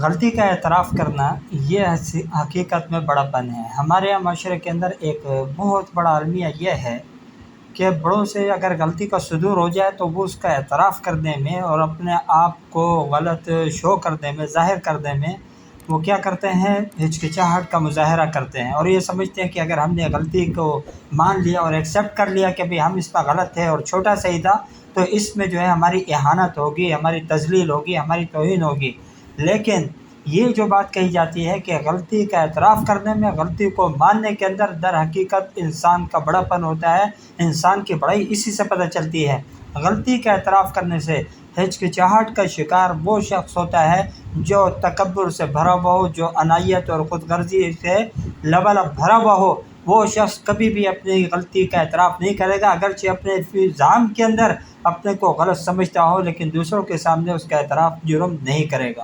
गलती का एतराफ़ करना ये हकीकत में बड़ापन है। हमारे यहाँ माशरे के अंदर एक बहुत बड़ा अलमिया ये है कि बड़ों से अगर गलती का सुदूर हो जाए तो वो उसका एतराफ़ करने में और अपने आप को गलत शो करने में, ज़ाहिर करने में वो क्या करते हैं, हिचकिचाहट का मुज़ाहरा करते हैं और ये समझते हैं कि अगर हमने गलती को मान लिया और एक्सेप्ट कर लिया कि भई हम इसमें गलत थे और छोटा सा ही था, तो इसमें जो है हमारी इहानत होगी, हमारी तज़लील होगी, हमारी तौहीन होगी। लेकिन ये जो बात कही जाती है कि गलती का एतराफ़ करने में, गलती को मानने के अंदर दर हकीकत इंसान का बड़ापन होता है, इंसान की बड़ाई इसी से पता चलती है। गलती का एतराफ़ करने से हिचकिचाहट का शिकार वो शख्स होता है जो तकब्बुर से भरा हुआ हो, जो अनायत और ख़ुदगर्ज़ी से लबालब भरा हुआ हो। वो शख्स कभी भी अपनी गलती का एतराफ़ नहीं करेगा, अगरचे अपने ज़ाम के अंदर अपने को गलत समझता हो, लेकिन दूसरों के सामने उसका एतराफ़ जुर्म नहीं करेगा।